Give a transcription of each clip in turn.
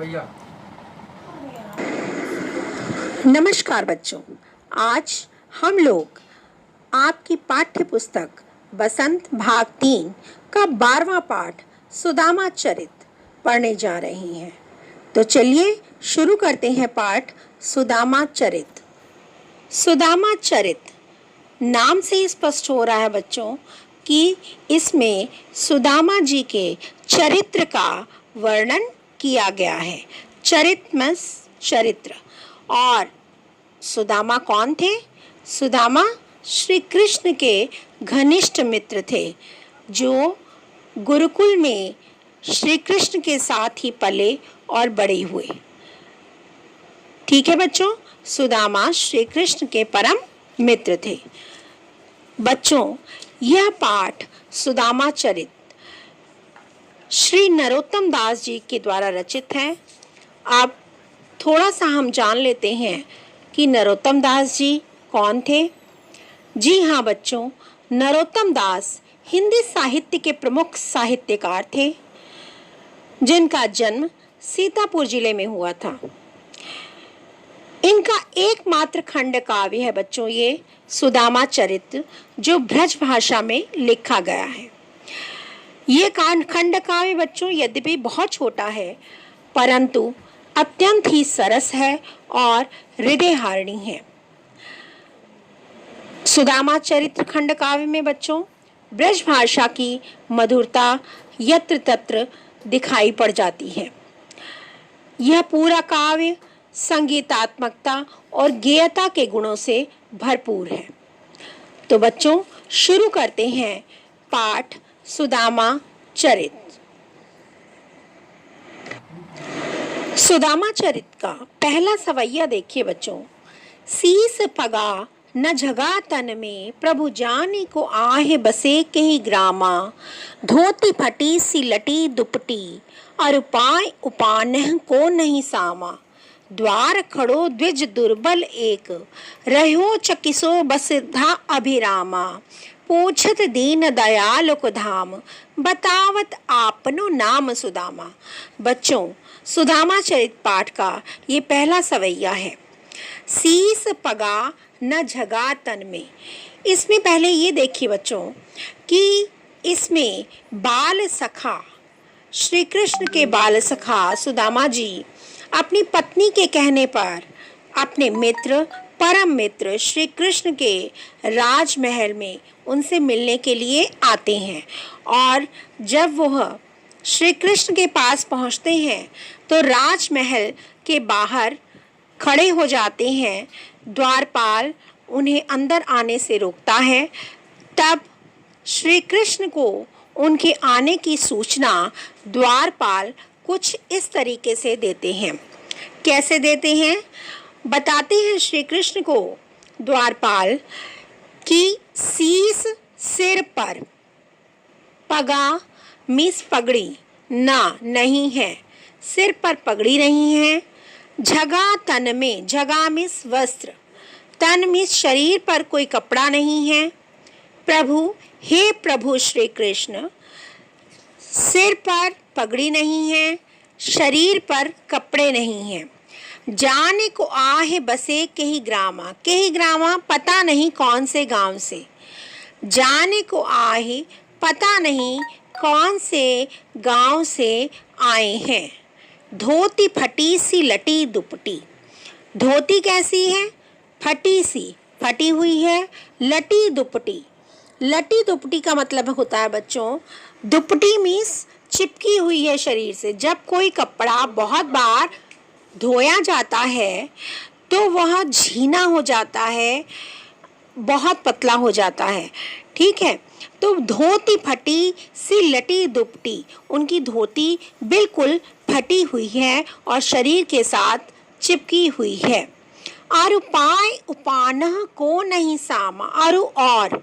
भैया। नमस्कार बच्चों, आज हम लोग आपकी पाठ्य पुस्तक बसंत भाग 3 का 12वां पाठ सुदामा चरित पढ़ने जा रहे हैं। तो चलिए शुरू करते हैं पाठ सुदामा चरित। सुदामा चरित नाम से ही स्पष्ट हो रहा है बच्चों कि इसमें सुदामा जी के चरित्र का वर्णन किया गया है। चरित मीन्स चरित्र। और सुदामा कौन थे? सुदामा श्री कृष्ण के घनिष्ठ मित्र थे, जो गुरुकुल में श्री कृष्ण के साथ ही पले और बड़े हुए। ठीक है बच्चों, सुदामा श्री कृष्ण के परम मित्र थे। बच्चों, यह पाठ सुदामा चरित श्री नरोत्तम दास जी के द्वारा रचित है। अब थोड़ा सा हम जान लेते हैं कि नरोत्तम दास जी कौन थे। जी हाँ बच्चों, नरोत्तम दास हिंदी साहित्य के प्रमुख साहित्यकार थे, जिनका जन्म सीतापुर जिले में हुआ था। इनका एकमात्र खंड काव्य है बच्चों ये सुदामा चरित, जो ब्रज भाषा में लिखा गया है। ये खंड काव्य बच्चों यद्यपि बहुत छोटा है, परंतु अत्यंत ही सरस है और हृदयहारिणी है। सुदामा चरित्र खंड काव्य में बच्चों ब्रज भाषा की मधुरता यत्र तत्र दिखाई पड़ जाती है। यह पूरा काव्य संगीतात्मकता और गेयता के गुणों से भरपूर है। तो बच्चों शुरू करते हैं पाठ सुदामा चरित। सुदामा चरित का पहला सवैया देखिए बच्चों। सीस पगा न झगा तन में, प्रभु जाने को आहे बसे कही ग्रामा। धोती फटी सी लटी दुपटी, और उपाय उपानह को नहीं सामा। द्वार खड़ो द्विज दुर्बल एक, रहो चकिसो बसधा अभिरामा। पूछत दीन दयाल को धाम, बतावत आपनो नाम सुदामा। बच्चों, सुदामा चरित पाठ का ये पहला सवैया है। सीस पगा न झगा तन में। इसमें पहले ये देखिए बच्चों कि इसमें बाल सखा, श्री कृष्ण के बाल सखा सुदामा जी अपनी पत्नी के कहने पर अपने मित्र परम मित्र श्री कृष्ण के राजमहल में उनसे मिलने के लिए आते हैं। और जब वह श्री कृष्ण के पास पहुंचते हैं तो राजमहल के बाहर खड़े हो जाते हैं। द्वारपाल उन्हें अंदर आने से रोकता है। तब श्री कृष्ण को उनके आने की सूचना द्वारपाल कुछ इस तरीके से देते हैं। कैसे देते हैं? बताते हैं श्री कृष्ण को द्वारपाल कि सीस सिर पर, पगा मीस पगड़ी, ना नहीं है, सिर पर पगड़ी नहीं है। झगा तन में, झगा मीस वस्त्र, तन मीस शरीर पर कोई कपड़ा नहीं है। प्रभु, हे प्रभु श्री कृष्ण, सिर पर पगड़ी नहीं है, शरीर पर कपड़े नहीं हैं। जाने को आहे बसे कही ग्रामा, कही ग्रामा पता नहीं कौन से गांव से। जाने को आहे पता नहीं कौन से गांव से आए हैं। धोती फटी सी लटी दुपटी, धोती कैसी है? फटी सी, फटी हुई है। लटी दुपटी, लटी दुपटी का मतलब होता है बच्चों, दुपटी मीन्स चिपकी हुई है शरीर से। जब कोई कपड़ा बहुत बार धोया जाता है तो वह झीना हो जाता है, बहुत पतला हो जाता है। ठीक है, तो धोती फटी सी लटी दुपटी, उनकी धोती बिल्कुल फटी हुई है और शरीर के साथ चिपकी हुई है। आरु पाय उपानह को नहीं सामा, आरु और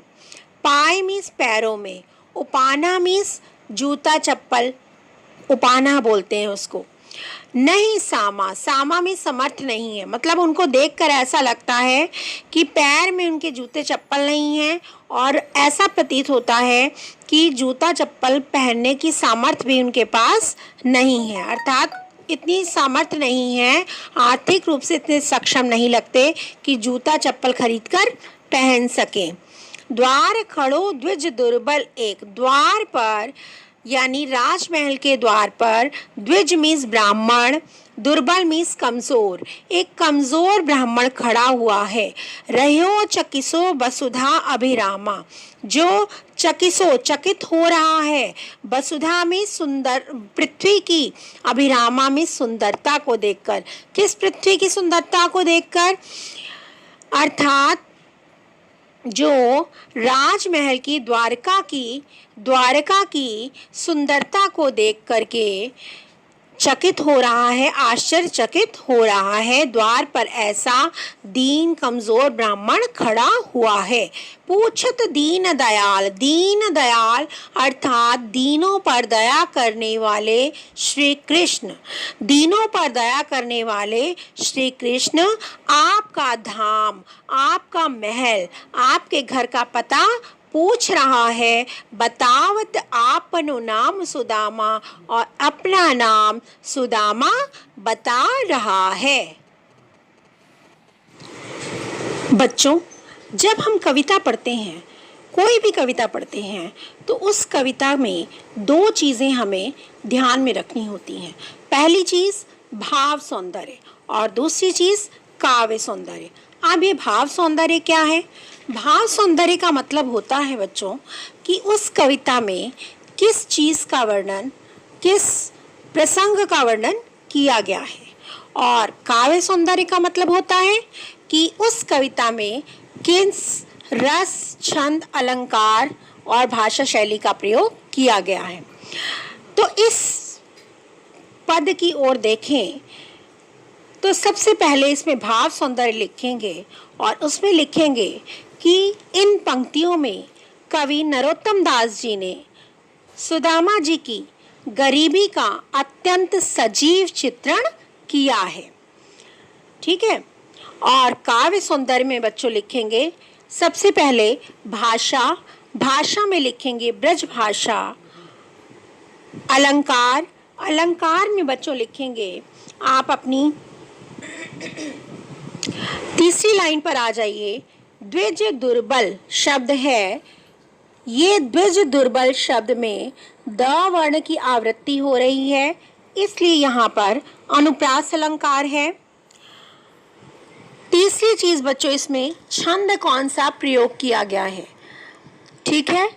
पाय मीन्स पैरों में, उपाना मीन्स जूता चप्पल, उपाना बोलते हैं उसको। नहीं सामा, सामा में समर्थ नहीं है, मतलब उनको देखकर ऐसा लगता है कि पैर में उनके जूते चप्पल नहीं हैं और ऐसा प्रतीत होता है कि जूता चप्पल पहनने की सामर्थ्य भी उनके पास नहीं है, अर्थात इतनी सामर्थ्य नहीं है, आर्थिक रूप से इतने सक्षम नहीं लगते कि जूता चप्पल खरीद कर पहन सकें। द्वार खड़ो द्विज दुर्बल एक, द्वार पर यानी राजमहल के द्वार पर द्विज मीन्स ब्राह्मण, दुर्बल मीन्स कमजोर, एक कमजोर ब्राह्मण खड़ा हुआ है। रह्यो चकिसो वसुधा अभिरामा, जो चकिसो चकित हो रहा है, वसुधा में सुंदर पृथ्वी की, अभिरामा में सुंदरता को देखकर। किस पृथ्वी की सुंदरता को देखकर? अर्थात जो राजमहल की द्वारका की सुंदरता को देख करके चकित हो रहा है, आश्चर्यचकित हो रहा है। द्वार पर ऐसा दीन कमजोर ब्राह्मण खड़ा हुआ है। पूछत दीन दयाल अर्थात दीनों पर दया करने वाले श्री कृष्ण, दीनों पर दया करने वाले श्री कृष्ण, आपका धाम, आपका महल, आपके घर का पता पूछ रहा है। बतावत आपनो नाम सुदामा, और अपना नाम सुदामा बता रहा है। बच्चों, जब हम कविता पढ़ते हैं, कोई भी कविता पढ़ते हैं, तो उस कविता में दो चीज़ें हमें ध्यान में रखनी होती हैं। पहली चीज़ भाव सौंदर्य और दूसरी चीज़ काव्य सौंदर्य। अब ये भाव सौंदर्य क्या है? भाव सौंदर्य का मतलब होता है बच्चों कि उस कविता में किस चीज़ का वर्णन, किस प्रसंग का वर्णन किया गया है। और काव्य सौंदर्य का मतलब होता है कि उस कविता में किस रस, छंद, अलंकार और भाषा शैली का प्रयोग किया गया है। तो इस पद की ओर देखें तो सबसे पहले इसमें भाव सौंदर्य लिखेंगे और उसमें लिखेंगे कि इन पंक्तियों में कवि नरोत्तम दास जी ने सुदामा जी की गरीबी का अत्यंत सजीव चित्रण किया है। ठीक है। और काव्य सौंदर्य में बच्चों लिखेंगे सबसे पहले भाषा में लिखेंगे ब्रज भाषा। अलंकार में बच्चों लिखेंगे, आप अपनी तीसरी लाइन पर आ जाइए। द्विज दुर्बल शब्द है, ये द्विज दुर्बल शब्द में द वर्ण की आवृत्ति हो रही है, इसलिए यहाँ पर अनुप्रास अलंकार है। तीसरी चीज बच्चों, इसमें छंद कौन सा प्रयोग किया गया है? ठीक है,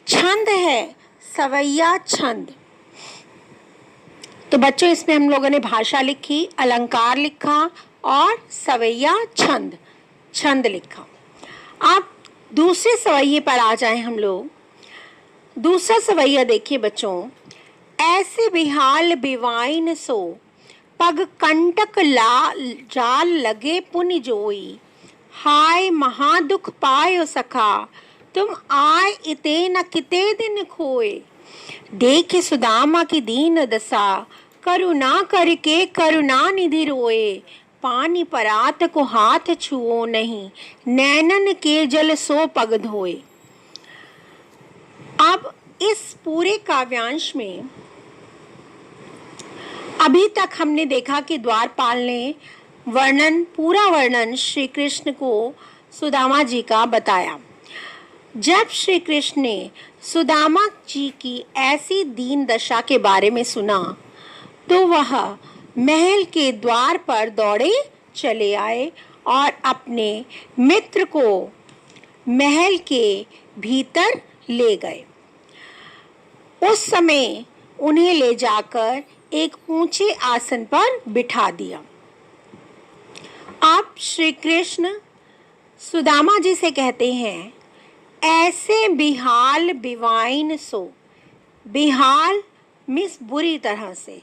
छंद है सवैया छंद। तो बच्चों इसमें हम लोगों ने भाषा लिखी, अलंकार लिखा और सवैया छंद लिखा। अब दूसरे सवैये पर आ जाएं हम लोग। दूसरा सवैया देखिए बच्चों, ऐसे बिहाल बिवाइन सो पग कंटक जाल लगे पुनि जोई, हाय महादुख पायो सखा तुम आय इते न किते दिन खोए। देखे सुदामा की दीन दशा करुणा करके करुणा निधि रोए, पानी परात को हाथ छुओ नहीं, नैनन के जल सो पग धोए। अब इस पूरे काव्यांश में अभी तक हमने देखा कि द्वारपाल ने पूरा वर्णन श्री कृष्ण को सुदामा जी का बताया। जब श्री कृष्ण ने सुदामा जी की ऐसी दीन दशा के बारे में सुना तो वह महल के द्वार पर दौड़े चले आए और अपने मित्र को महल के भीतर ले गए। उस समय उन्हें ले जाकर एक ऊंचे आसन पर बिठा दिया। अब श्री कृष्ण सुदामा जी से कहते हैं, ऐसे बिहाल बिवाइन सो। बिहाल मिस बुरी तरह से,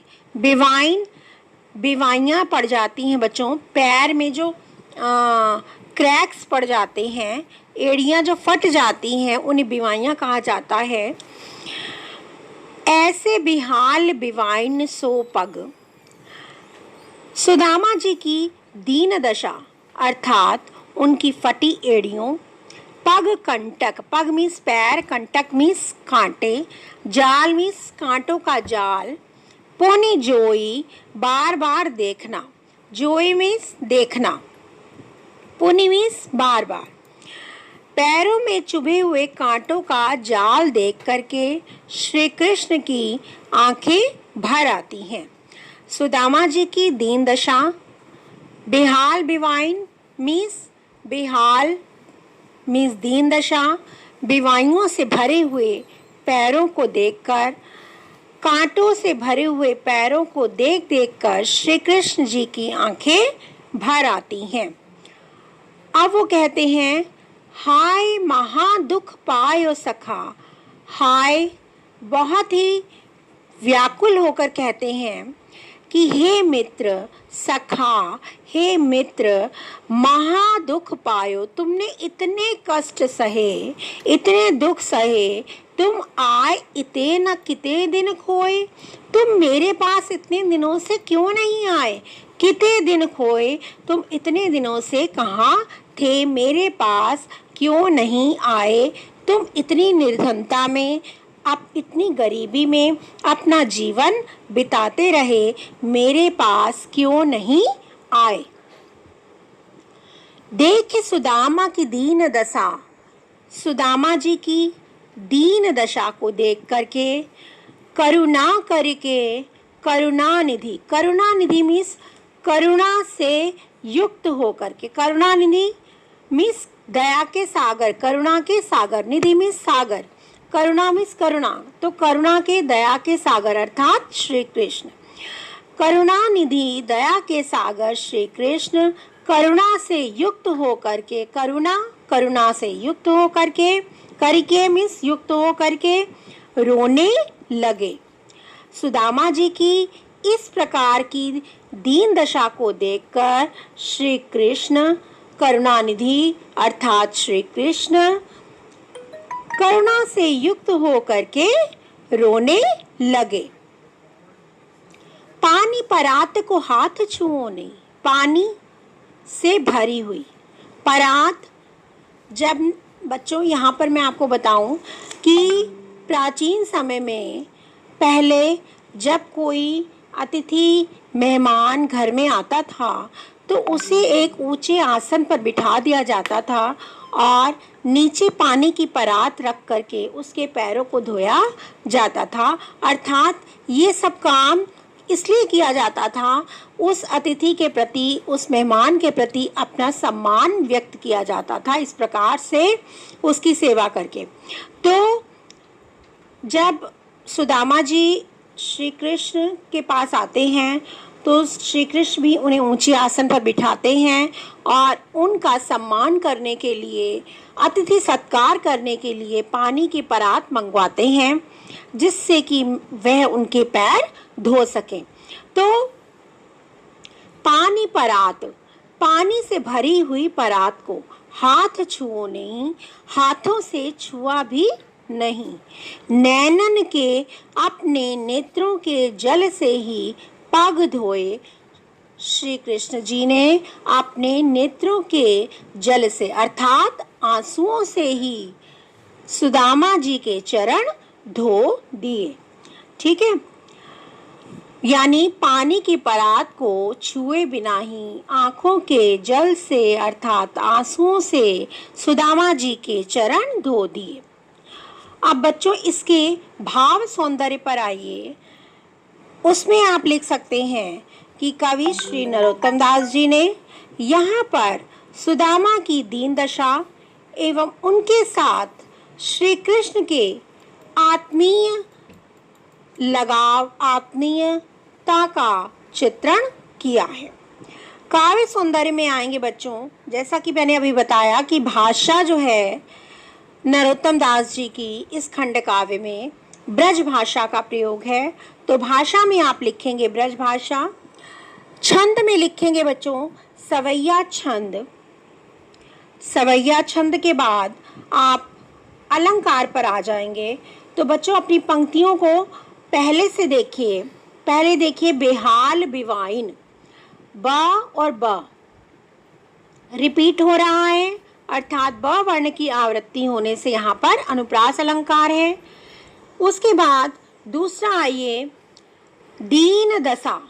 बिवाइयाँ पड़ जाती हैं बच्चों, पैर में जो क्रैक्स पड़ जाते हैं, एड़ियाँ जो फट जाती हैं, उन्हें बिवाइयाँ कहा जाता है। ऐसे बिहाल बिवाइन सो पग। सुदामा जी की दीन दशा अर्थात उनकी फटी एड़ियों, पग कंटक, पग मीन्स पैर, कंटक मीन्स कांटे, जाल मीन्स कांटों का जाल, पुनि जोई बार बार देखना, जोई मीन्स देखना, पुनि मीन्स बार बार। पैरों में चुभे हुए कांटों का जाल देख करके श्री कृष्ण की आंखें भर आती हैं। सुदामा जी की दीन दशा, बेहाल बिवाइन मीन्स बेहाल मीन्स दीन दशा, बीमारियों से भरे हुए पैरों को देखकर, कांटों से भरे हुए पैरों को देख देख कर श्री कृष्ण जी की आंखें भर आती हैं। अब वो कहते हैं, हाय महा दुख पायो सखा। हाय बहुत ही व्याकुल होकर कहते हैं कि हे मित्र, सखा, हे मित्र, महा दुख पायो, तुमने इतने कष्ट सहे, इतने दुख सहे, तुम आए इते न किते दिन खोए। तुम मेरे पास इतने दिनों से क्यों नहीं आए? किते दिन खोए, तुम इतने दिनों से कहाँ थे, मेरे पास क्यों नहीं आए? तुम इतनी निर्धनता में, आप इतनी गरीबी में अपना जीवन बिताते रहे, मेरे पास क्यों नहीं आए? देखे सुदामा की दीन दशा, सुदामा जी की दीन दशा को देख करके करुणा करके, करुणा निधि मीन्स करुणा से युक्त होकर के, करुणा निधि मीन्स दया के सागर, करुणा के सागर, निधि मीन्स सागर, करुणा मीन्स करुणा, तो करुणा के दया के सागर अर्थात श्री कृष्ण। करुणा निधि दया के सागर श्री कृष्ण करुणा से युक्त होकर के, करुणा से युक्त होकर के, करके मीन्स युक्त होकर के रोने लगे। सुदामा जी की इस प्रकार की दीन दशा को देखकर श्री कृष्ण करुणानिधि अर्थात श्री कृष्ण करुणा से युक्त होकर के रोने लगे। पानी परात को हाथ छुओ नहीं, पानी से भरी हुई परात, जब बच्चों यहाँ पर मैं आपको बताऊं कि प्राचीन समय में पहले जब कोई अतिथि मेहमान घर में आता था तो उसे एक ऊंचे आसन पर बिठा दिया जाता था और नीचे पानी की परात रख करके उसके पैरों को धोया जाता था। अर्थात ये सब काम इसलिए किया जाता था, उस अतिथि के प्रति, उस मेहमान के प्रति अपना सम्मान व्यक्त किया जाता था, इस प्रकार से उसकी सेवा करके। तो जब सुदामा जी श्री कृष्ण के पास आते हैं तो श्री कृष्ण भी उन्हें ऊंचे आसन पर बिठाते हैं और उनका सम्मान करने के लिए, अतिथि सत्कार करने के लिए पानी की परात मंगवाते हैं जिससे कि वह उनके पैर धो सकें। तो पानी परात, पानी से भरी हुई परात को हाथ छुओ नहीं, हाथों से छुआ भी नहीं। नैनन के अपने नेत्रों के जल से ही पग धोए। श्री कृष्ण जी ने अपने नेत्रों के जल से अर्थात आंसुओं से ही सुदामा जी के चरण धो दिए। ठीक है, यानी पानी की परात को छुए बिना ही आंखों के जल से अर्थात आंसुओं से सुदामा जी के चरण धो दिए। अब बच्चों इसके भाव सौंदर्य पर आइए। उसमें आप लिख सकते हैं कि कवि श्री नरोत्तम दास जी ने यहाँ पर सुदामा की दीन दशा एवं उनके साथ श्री कृष्ण के आत्मीय लगाव, आत्मीयता का चित्रण किया है। काव्य सौंदर्य में आएंगे बच्चों, जैसा कि मैंने अभी बताया कि भाषा जो है नरोत्तम दास जी की इस खंड काव्य में ब्रज भाषा का प्रयोग है। तो भाषा में आप लिखेंगे ब्रज भाषा, छंद में लिखेंगे बच्चों सवैया छंद। सवैया छंद के बाद आप अलंकार पर आ जाएंगे। तो बच्चों अपनी पंक्तियों को पहले से देखिए। पहले देखिए बेहाल बिवाइन, ब और ब रिपीट हो रहा है अर्थात ब वर्ण की आवृत्ति होने से यहाँ पर अनुप्रास अलंकार है। उसके बाद दूसरा आइए दीन दशा,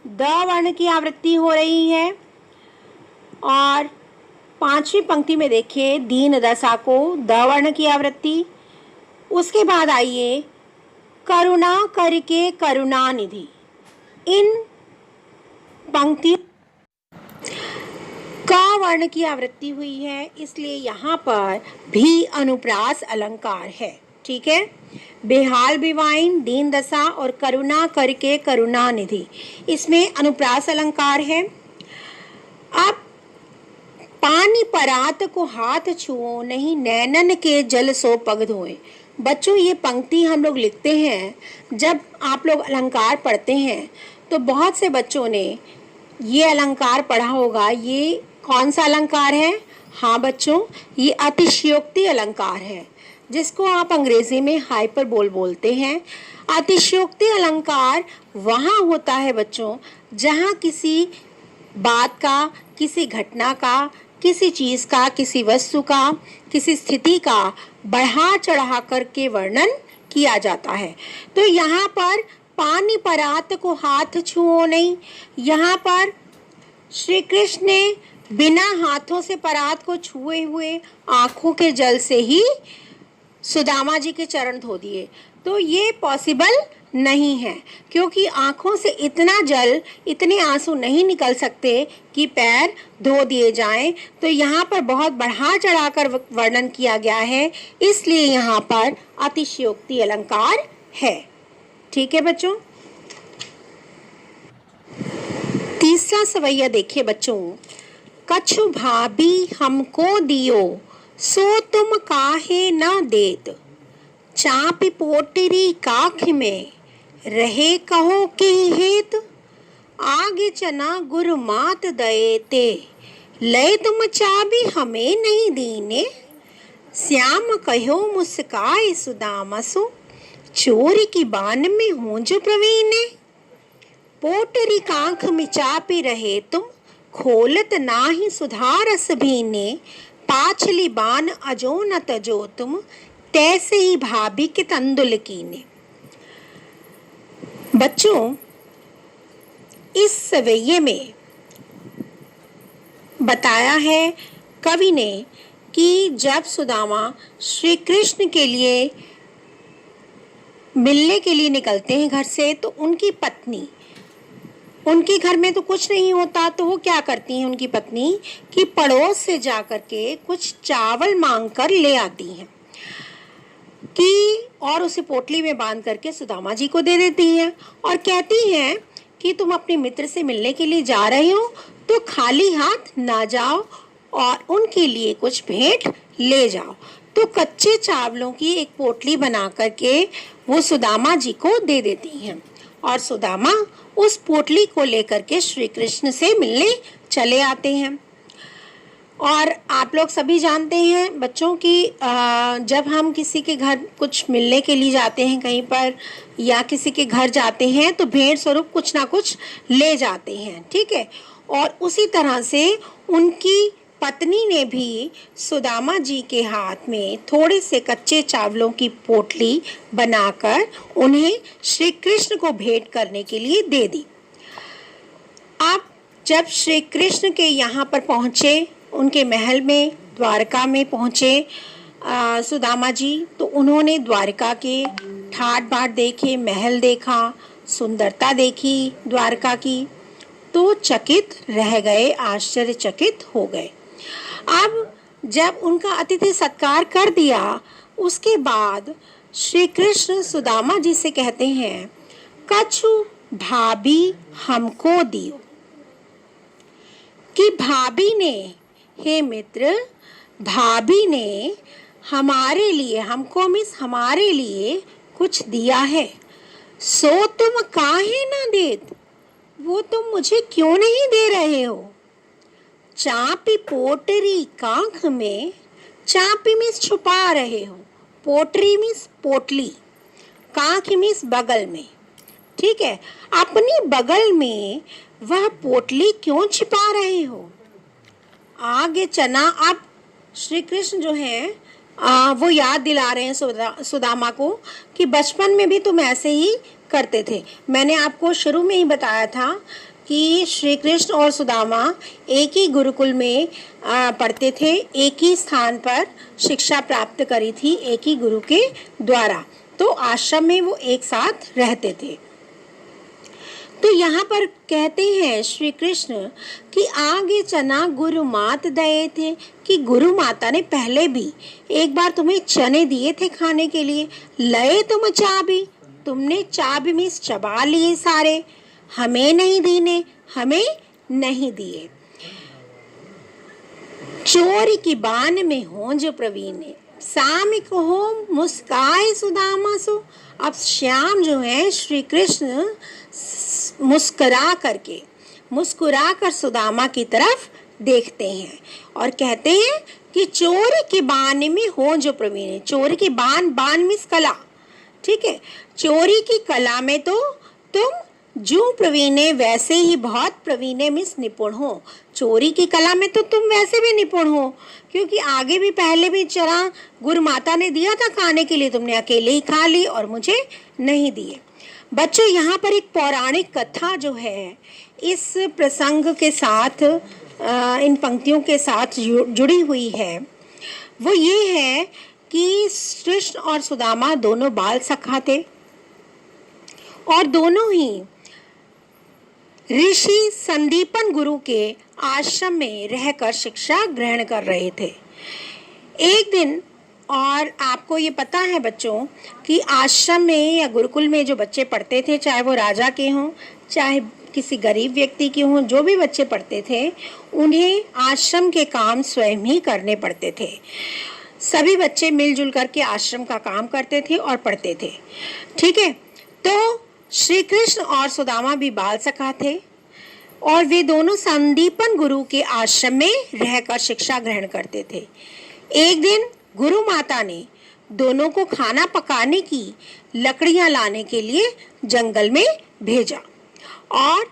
द वर्ण की आवृत्ति हो रही है। और पांचवी पंक्ति में देखिए दीन दशा को द वर्ण की आवृत्ति। उसके बाद आइए करुणा करके करुणा निधि, इन पंक्ति क वर्ण की आवृत्ति हुई है, इसलिए यहाँ पर भी अनुप्रास अलंकार है। ठीक है, बेहाल बेवाइन, दीन दशा और करुणा करके करुणा निधि, इसमें अनुप्रास अलंकार है। अब पानी परात को हाथ छुओ नहीं, नैनन के जल सो पग धोए। बच्चों ये पंक्ति हम लोग लिखते हैं, जब आप लोग अलंकार पढ़ते हैं तो बहुत से बच्चों ने ये अलंकार पढ़ा होगा। ये कौन सा अलंकार है? हाँ बच्चों, ये अतिशयोक्ति अलंकार है, जिसको आप अंग्रेजी में हाइपरबोल बोलते हैं। अतिशयोक्ति अलंकार वहाँ होता है बच्चों जहाँ किसी बात का, किसी घटना का, किसी चीज़ का, किसी वस्तु का, किसी स्थिति का बढ़ा चढ़ा करके वर्णन किया जाता है। तो यहाँ पर पानी परात को हाथ छुओ नहीं, यहाँ पर श्री कृष्ण ने बिना हाथों से परात को छुए हुए आँखों के जल से ही सुदामा जी के चरण धो दिए। तो ये पॉसिबल नहीं है, क्योंकि आँखों से इतना जल, इतने आंसू नहीं निकल सकते कि पैर धो दिए जाएं। तो यहाँ पर बहुत बढ़ा चढ़ाकर वर्णन किया गया है, इसलिए यहाँ पर अतिशयोक्ति अलंकार है। ठीक है बच्चों, तीसरा सवैया देखिए बच्चों, कछु भाभी हमको दियो सो तुम काहे न देत, चापी पोटरी काख में रहे कहो के हेत, आगे चना गुरु मात दये ते, ले तुम चाबी हमें नहीं दीने, श्याम कहो मुस्काए सुदामसु, चोरी की बान में हूँ जो प्रवीणे, पोटरी कांख में चापी रहे तुम, खोलत नाही सुधारस भीने, पाछली बान अजो न तजो तुम, तैसे ही भाभी के तंदुल कीने। बच्चों इस सवैये में बताया है कवि ने कि जब सुदामा श्री कृष्ण के लिए मिलने के लिए निकलते हैं घर से, तो उनकी पत्नी, उनके घर में तो कुछ नहीं होता, तो वो क्या करती हैं उनकी पत्नी कि पड़ोस से जाकर के कुछ चावल मांग कर ले आती हैं कि और उसे पोटली में बांध करके सुदामा जी को दे देती हैं और कहती हैं कि तुम अपने मित्र से मिलने के लिए जा रहे हो तो खाली हाथ ना जाओ और उनके लिए कुछ भेंट ले जाओ। तो कच्चे चावलों की एक पोटली बना करके वो सुदामा जी को दे देती हैं और सुदामा उस पोटली को लेकर के श्री कृष्ण से मिलने चले आते हैं। और आप लोग सभी जानते हैं बच्चों कि जब हम किसी के घर कुछ मिलने के लिए जाते हैं कहीं पर या किसी के घर जाते हैं तो भेंट स्वरूप कुछ ना कुछ ले जाते हैं। ठीक है, और उसी तरह से उनकी पत्नी ने भी सुदामा जी के हाथ में थोड़े से कच्चे चावलों की पोटली बनाकर उन्हें श्री कृष्ण को भेंट करने के लिए दे दी। अब जब श्री कृष्ण के यहाँ पर पहुँचे, उनके महल में द्वारका में पहुँचे सुदामा जी, तो उन्होंने द्वारका के ठाट बाट देखे, महल देखा, सुंदरता देखी द्वारका की, तो चकित रह गए, आश्चर्यचकित हो गए। अब जब उनका अतिथि सत्कार कर दिया, उसके बाद श्री कृष्ण सुदामा जी से कहते हैं, कछु भाभी हमको दियो, कि भाभी ने, हे मित्र, भाभी ने हमारे लिए, हमको मीन्स हमारे लिए कुछ दिया है, सो तुम काहे ना देत, वो तुम मुझे क्यों नहीं दे रहे हो। चापी पोटरी कांख में, चापी मीन्स छुपा रहे हो, पोटरी मीन्स पोटली, कांख मीन्स बगल में। ठीक है, अपनी बगल में वह पोटली क्यों छिपा रहे हो। आगे चना, अब श्री कृष्ण जो है वो याद दिला रहे हैं सुदामा को कि बचपन में भी तुम ऐसे ही करते थे। मैंने आपको शुरू में ही बताया था कि श्री कृष्ण और सुदामा एक ही गुरुकुल में पढ़ते थे, एक ही स्थान पर शिक्षा प्राप्त करी थी एक ही गुरु के द्वारा, तो आश्रम में वो एक साथ रहते थे। तो यहाँ पर कहते हैं श्री कृष्ण कि आगे चना गुरु मात दए थे, कि गुरु माता ने पहले भी एक बार तुम्हें चने दिए थे खाने के लिए। लए तुम चाबी, तुमने चाबी में चबा लिए सारे, हमें नहीं दीने, हमें नहीं दिए। चोरी की बान में हो जो प्रवीण, सामिक हो मुस्काए सुदामा सो। अब श्याम जो है श्री कृष्ण मुस्कुरा कर सुदामा की तरफ देखते हैं और कहते हैं कि चोरी के बान में हो जो प्रवीण। चोरी की बान, बान मीन्स कला, ठीक है। चोरी की कला में तो तुम जो प्रवीण वैसे ही बहुत प्रवीण मीन्स निपुण हो। चोरी की कला में तो तुम वैसे भी निपुण हो, क्योंकि आगे भी पहले भी चना गुरु माता ने दिया था खाने के लिए, तुमने अकेले ही खा ली और मुझे नहीं दिए। बच्चों, यहाँ पर एक पौराणिक कथा जो है इस प्रसंग के साथ, इन पंक्तियों के साथ जुड़ी हुई है। वो ये है कि कृष्ण और सुदामा दोनों बाल सखा थे और दोनों ही ऋषि संदीपन गुरु के आश्रम में रहकर शिक्षा ग्रहण कर रहे थे। एक दिन, और आपको ये पता है बच्चों कि आश्रम में या गुरुकुल में जो बच्चे पढ़ते थे, चाहे वो राजा के हों चाहे किसी गरीब व्यक्ति के हों, जो भी बच्चे पढ़ते थे उन्हें आश्रम के काम स्वयं ही करने पड़ते थे। सभी बच्चे मिलजुल करके आश्रम का काम करते थे और पढ़ते थे, ठीक है। तो श्री कृष्ण और सुदामा भी बाल सखा थे और वे दोनों संदीपन गुरु के आश्रम में रहकर शिक्षा ग्रहण करते थे। एक दिन गुरु माता ने दोनों को खाना पकाने की लकड़ियां लाने के लिए जंगल में भेजा और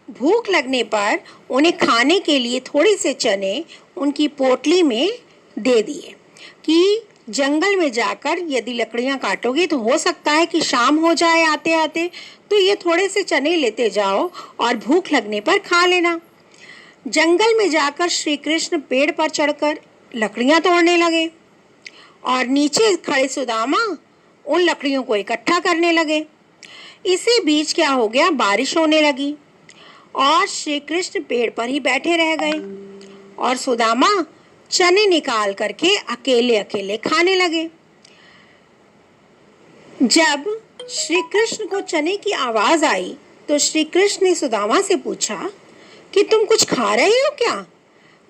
भूख लगने पर उन्हें खाने के लिए थोड़े से चने उनकी पोटली में दे दिए कि जंगल में जाकर यदि लकड़ियां काटोगे तो हो सकता है कि शाम हो जाए आते आते, तो ये थोड़े से चने लेते जाओ और भूख लगने पर खा लेना। जंगल में जाकर श्री कृष्ण पेड़ पर चढ़कर लकड़ियां तोड़ने लगे और नीचे खड़े सुदामा उन लकड़ियों को इकट्ठा करने लगे। इसी बीच क्या हो गया, बारिश होने लगी और श्री कृष्ण पेड़ पर ही बैठे रह गए और सुदामा चने निकाल करके अकेले अकेले खाने लगे। जब श्री कृष्ण को चने की आवाज आई तो श्री कृष्ण ने सुदामा से पूछा कि तुम कुछ खा रहे हो क्या?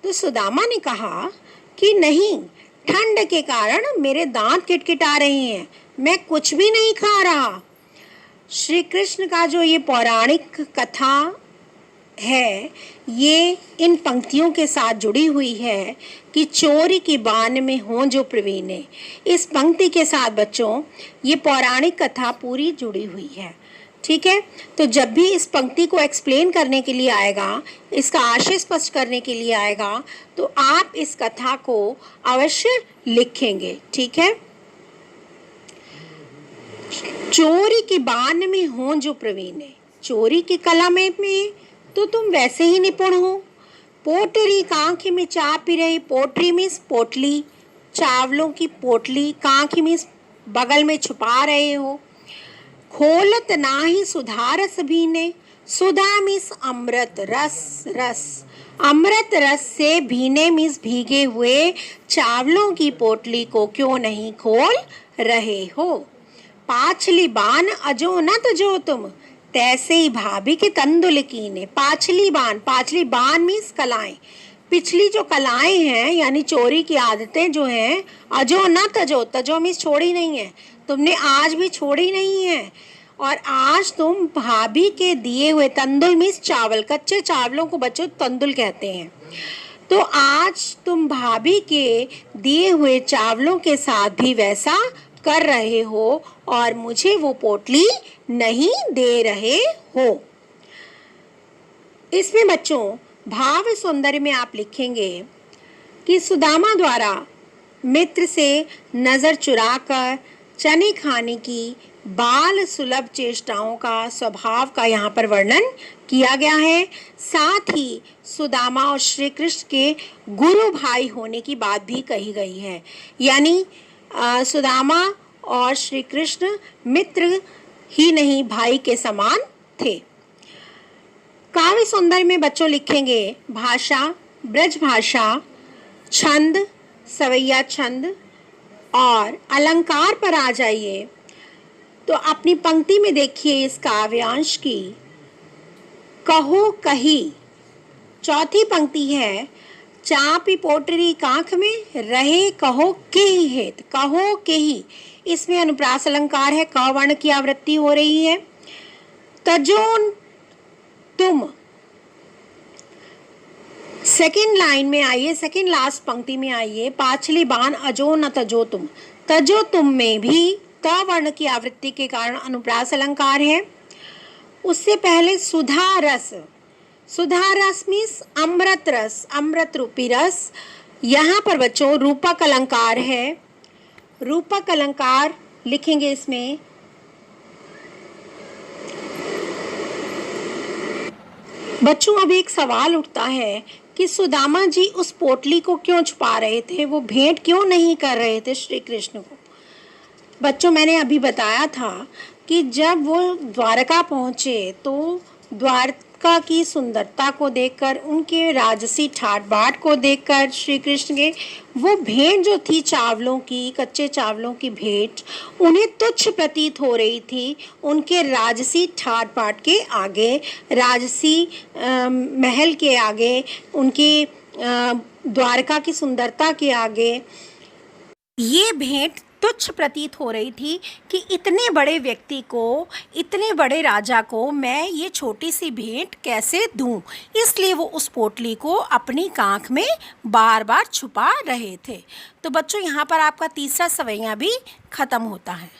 तो सुदामा ने कहा कि नहीं, ठंड के कारण मेरे दांत किटकिटा रहे हैं, मैं कुछ भी नहीं खा रहा। श्री कृष्ण का जो ये पौराणिक कथा है ये इन पंक्तियों के साथ जुड़ी हुई है कि चोरी की बान में हो जो प्रवीण। इस पंक्ति के साथ बच्चों ये पौराणिक कथा पूरी जुड़ी हुई है, ठीक है। तो जब भी इस पंक्ति को एक्सप्लेन करने के लिए आएगा, इसका आशय स्पष्ट करने के लिए आएगा, तो आप इस कथा को अवश्य लिखेंगे, ठीक है। चोरी की बान में हो जो प्रवीण, चोरी की कला में तो तुम वैसे ही निपुण हो। पोटरी कांखी में चा पी रही, पोटरी मीन्स पोटली, चावलों की पोटली, कांखी मीन्स बगल में छुपा रहे हो। खोलत नाही सुधारस भीने, सुधा मीन्स अमृत रस, रस अमृत रस से भीने मीन्स भीगे हुए चावलों की पोटली को क्यों नहीं खोल रहे हो। पाछली बान अजो न तजो तुम, तैसे ही भाभी के तंदुल कीने। पाछली बान मीन्स कलाएं, पिछली जो कलाएं हैं यानी चोरी की आदतें जो हैं, अजो न तजो, तजो मीन्स छोड़ी नहीं है, तुमने आज भी छोड़ी नहीं है। और आज तुम भाभी के दिए हुए, तंदुल मीन्स चावल, कच्चे चावलों को बच्चों तंदुल कहते हैं, तो आज तुम भाभी के दिए हुए चावलों के साथ भी वैसा कर रहे हो और मुझे वो पोटली नहीं दे रहे हो। इसमें बच्चों भाव सौंदर्य में आप लिखेंगे कि सुदामा द्वारा मित्र से नजर चुराकर चने खाने की बाल सुलभ चेष्टाओं का, स्वभाव का यहाँ पर वर्णन किया गया है। साथ ही सुदामा और श्री कृष्ण के गुरु भाई होने की बात भी कही गई है, यानी सुदामा और श्री कृष्ण मित्र ही नहीं भाई के समान थे। काव्य सुंदर में बच्चों लिखेंगे भाषा, ब्रज भाषा, छंद, सवैया छंद और अलंकार पर आ जाइए। तो अपनी पंक्ति में देखिए इस काव्यांश की, कहो कही। चौथी पंक्ति है, चापी पोटरी कांख में रहे कहो के ही हेत। कहो के ही, इसमें अनुप्रास अलंकार है, क वर्ण की आवृत्ति हो रही है। तजो तुम, सेकेंड लाइन में आइए, सेकेंड लास्ट पंक्ति में आइए, पाछली बान अजो न तजो तुम। तजो तुम में भी त वर्ण की आवृत्ति के कारण अनुप्रास अलंकार है। उससे पहले सुधा रस, सुधा रस मीन्स अमृत रस, अमृत रूपी रस। यहाँ पर बच्चों रूपक अलंकार है। रूपक अलंकार लिखेंगे इसमें, बच्चों अब एक सवाल उठता है कि सुदामा जी उस पोटली को क्यों छुपा रहे थे, वो भेंट क्यों नहीं कर रहे थे श्री कृष्ण को। बच्चों मैंने अभी बताया था कि जब वो द्वारका पहुँचे तो द्वारका की सुंदरता को देखकर, उनके राजसी ठाट बाट को देखकर श्री कृष्ण के वो भेंट जो थी चावलों की, कच्चे चावलों की भेंट, उन्हें तुच्छ प्रतीत हो रही थी उनके राजसी ठाट बाट के आगे, राजसी महल के आगे, उनकी द्वारका की सुंदरता के आगे। ये भेंट तुच्छ प्रतीत हो रही थी कि इतने बड़े व्यक्ति को, इतने बड़े राजा को मैं ये छोटी सी भेंट कैसे दूं। इसलिए वो उस पोटली को अपनी कांख में बार बार छुपा रहे थे। तो बच्चों यहाँ पर आपका तीसरा सवैया भी खत्म होता है।